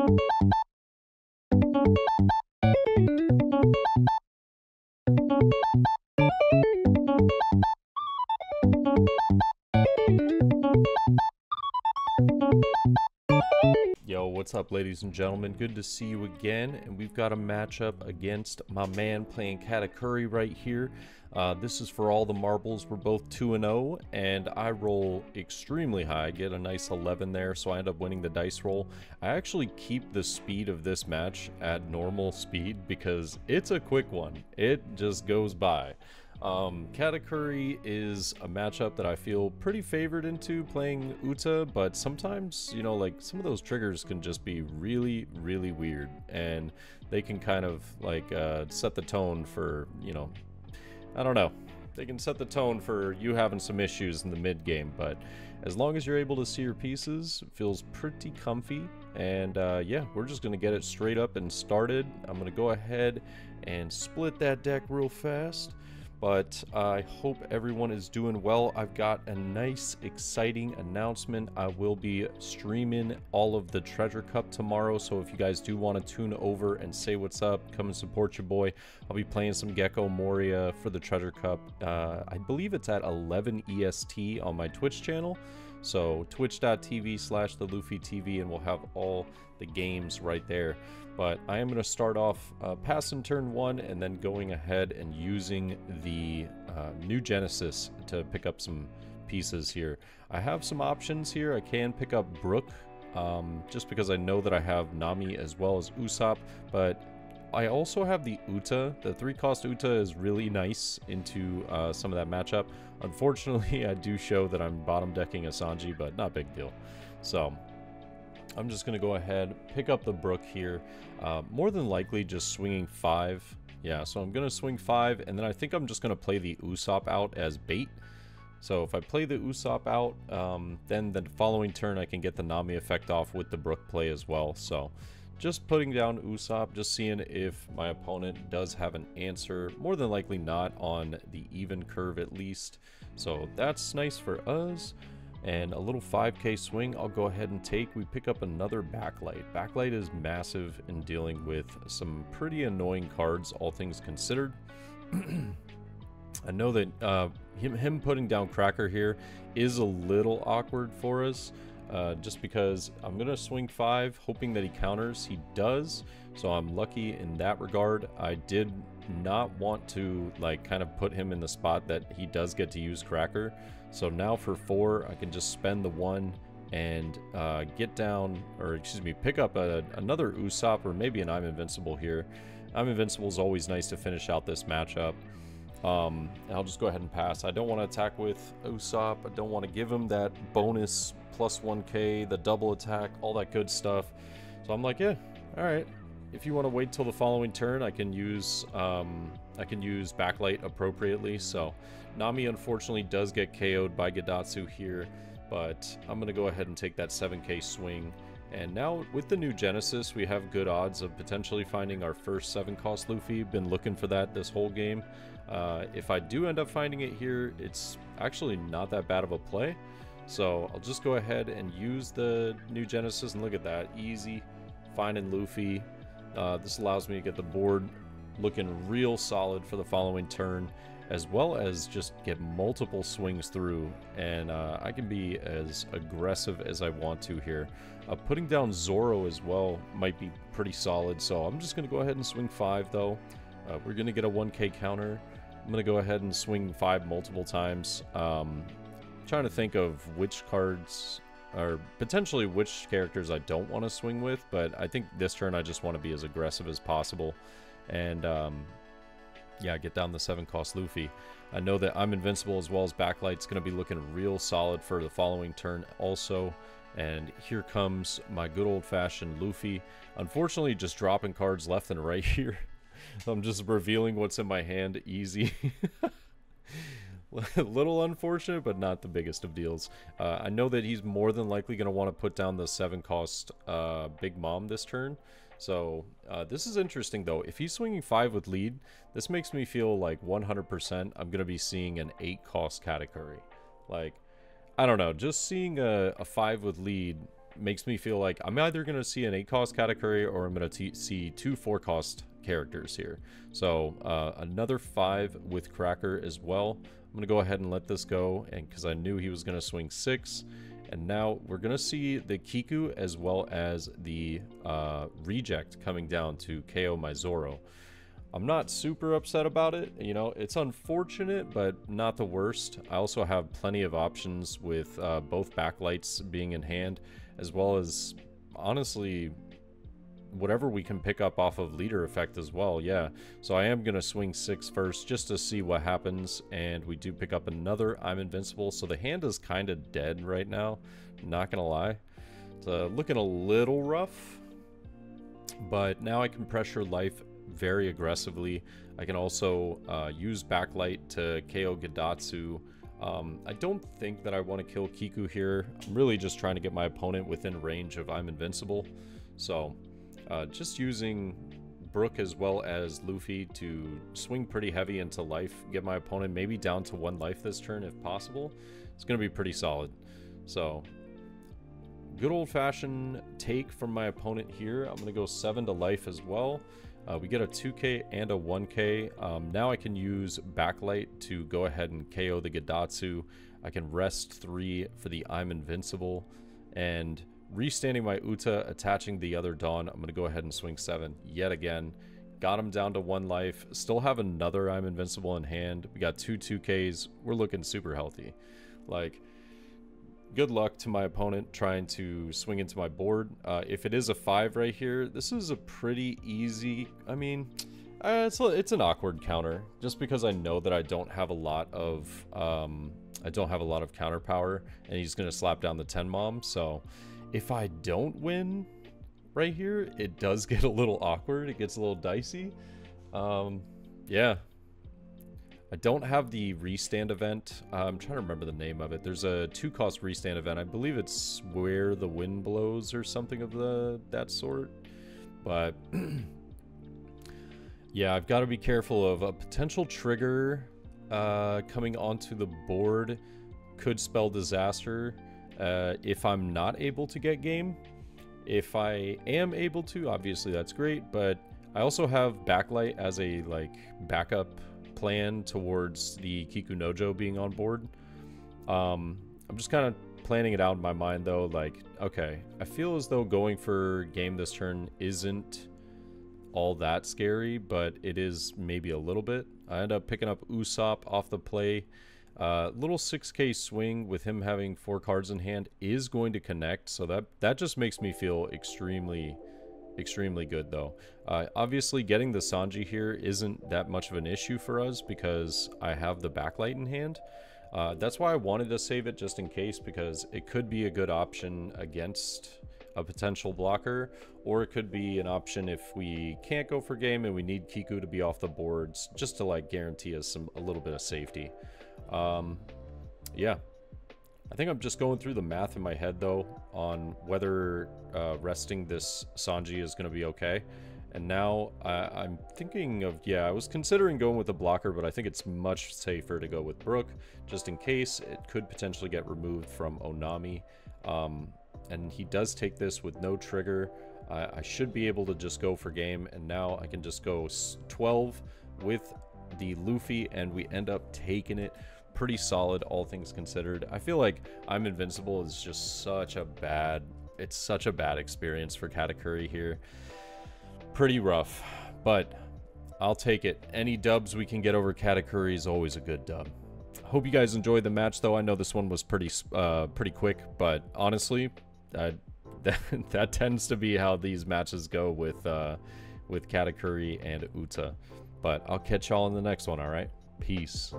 Yo, what's up, ladies and gentlemen? Good to see you again, and we've got a matchup against my man playing Katakuri right here. This is for all the marbles. We're both 2-0, and I roll extremely high. I get a nice 11 there, so I end up winning the dice roll. I actually keep the speed of this match at normal speed because it's a quick one. It just goes by. Katakuri is a matchup that I feel pretty favored into playing Uta, but sometimes, you know, like some of those triggers can just be really, really weird, and they can kind of like set the tone for, you know, I don't know. They can set the tone for you having some issues in the mid game, but as long as you're able to see your pieces, it feels pretty comfy. And yeah, we're just gonna get it straight up and started. I'm gonna go ahead and split that deck real fast. But I hope everyone is doing well. I've got a nice, exciting announcement. I will be streaming all of the Treasure Cup tomorrow, so if you guys do want to tune over and say what's up, come and support your boy. I'll be playing some Gecko Moria for the Treasure Cup. I believe it's at 11 EST on my Twitch channel. So twitch.tv/TheLuffyTV, and we'll have all the games right there. But I am going to start off passing turn 1 and then going ahead and using the new Genesis to pick up some pieces here. I have some options here. I can pick up Brook just because I know that I have Nami as well as Usopp, but I also have the Uta. The 3-cost Uta is really nice into some of that matchup. Unfortunately, I do show that I'm bottom decking a Sanji, but not a big deal. So I'm just going to go ahead, pick up the Brook here. More than likely just swinging 5. Yeah, so I'm going to swing 5, and then I think I'm just going to play the Usopp out as bait. So if I play the Usopp out, then the following turn I can get the Nami effect off with the Brook play as well. So just putting down Usopp, just seeing if my opponent does have an answer. More than likely not on the even curve at least. So that's nice for us. And a little 5k swing I'll go ahead and take. We pick up another Backlight. Backlight is massive in dealing with some pretty annoying cards, all things considered. I know that him putting down Cracker here is a little awkward for us. Just because I'm going to swing 5, hoping that he counters. He does, so I'm lucky in that regard. I did not want to like kind of put him in the spot that he does get to use Cracker. So now for 4, I can just spend the 1 and get down, or excuse me, pick up another Usopp or maybe an I'm Invincible here. I'm Invincible is always nice to finish out this matchup. I'll just go ahead and pass. I don't want to attack with Usopp. I don't want to give him that bonus plus 1k, the double attack, all that good stuff. So I'm like, yeah, all right. If you want to wait till the following turn, I can use Backlight appropriately. So Nami unfortunately does get KO'd by Gadatsu here, but I'm going to go ahead and take that 7k swing. And now with the new Genesis, we have good odds of potentially finding our first 7-cost Luffy. Been looking for that this whole game. If I do end up finding it here, it's actually not that bad of a play. So I'll just go ahead and use the new Genesis, and look at that, easy finding Luffy. This allows me to get the board looking real solid for the following turn, as well as just get multiple swings through, and I can be as aggressive as I want to here. Putting down Zoro as well might be pretty solid, so I'm just going to go ahead and swing 5 though. We're going to get a 1k counter. I'm going to go ahead and swing 5 multiple times. Trying to think of which cards, or potentially which characters I don't want to swing with, but I think this turn I just want to be as aggressive as possible. And yeah, get down the 7-cost Luffy. I know that I'm Invincible as well as Backlight's going to be looking real solid for the following turn also. And here comes my good old-fashioned Luffy. Unfortunately, just dropping cards left and right here. I'm just revealing what's in my hand easy. A little unfortunate, but not the biggest of deals. I know that he's more than likely going to want to put down the 7-cost Big Mom this turn. So this is interesting though. If he's swinging 5 with lead, this makes me feel like 100% I'm going to be seeing an 8-cost Katakuri. Like, I don't know, just seeing a 5 with lead makes me feel like I'm either going to see an 8-cost Katakuri or I'm going to see 2 4-cost characters here. So another 5 with Cracker as well. I'm going to go ahead and let this go, and because I knew he was going to swing 6. And now we're going to see the Kiku as well as the Reject coming down to KO my Zoro. I'm not super upset about it. You know, it's unfortunate, but not the worst. I also have plenty of options with both backlights being in hand, as well as, honestly, whatever we can pick up off of leader effect as well. Yeah, so I am going to swing 6 first just to see what happens, and we do pick up another I'm Invincible. So the hand is kind of dead right now, not going to lie. It's looking a little rough, but now I can pressure life very aggressively. I can also use backlight to KO Gidatsu. I don't think that I want to kill Kiku here. I'm really just trying to get my opponent within range of I'm Invincible. So just using Brook as well as Luffy to swing pretty heavy into life, get my opponent maybe down to 1 life this turn if possible. It's going to be pretty solid. So good old-fashioned take from my opponent here. I'm going to go 7 to life as well. We get a 2k and a 1k. Now I can use backlight to go ahead and KO the Gidatsu. I can rest 3 for the I'm Invincible, and restanding my Uta, attaching the other Dawn. I'm going to go ahead and swing 7 yet again. Got him down to 1 life. Still have another I'm Invincible in hand. We got 2 2Ks. We're looking super healthy. Like, good luck to my opponent trying to swing into my board. If it is a 5 right here, this is a pretty easy... I mean, it's an awkward counter, just because I know that I don't have a lot of... counter power, and he's going to slap down the 10 mom, so... If I don't win right here, it does get a little awkward. It gets a little dicey. Yeah. I don't have the restand event. I'm trying to remember the name of it. There's a 2-cost restand event. I believe it's Where the Wind Blows or something of that sort. But yeah, I've got to be careful of a potential trigger coming onto the board. Could spell disaster. If I'm not able to get game. If I am able to, obviously that's great, but I also have backlight as a backup plan towards the Kiku Nojo being on board. I'm just kind of planning it out in my mind though, like, okay, I feel as though going for game this turn isn't all that scary, but it is maybe a little bit. I end up picking up Usopp off the play. Little 6k swing with him having 4 cards in hand is going to connect, so that just makes me feel extremely good though. Obviously getting the Sanji here isn't that much of an issue for us because I have the backlight in hand. That's why I wanted to save it just in case, because it could be a good option against a potential blocker, or it could be an option if we can't go for game and we need Kiku to be off the boards, just to guarantee us a little bit of safety. Yeah, I think I'm just going through the math in my head though on whether resting this Sanji is going to be okay. And now I'm thinking of, yeah, I was considering going with the blocker, but I think it's much safer to go with Brook, just in case it could potentially get removed from Onami. And he does take this with no trigger. I should be able to just go for game, and now I can just go 12 with the Luffy, and we end up taking it. Pretty solid, all things considered. I feel like I'm Invincible is just such a bad experience for Katakuri here. Pretty rough, but I'll take it. Any dubs we can get over Katakuri is always a good dub. Hope you guys enjoyed the match though. I know this one was pretty quick, but honestly, that tends to be how these matches go with Katakuri and Uta. But I'll catch y'all in the next one, all right? Peace.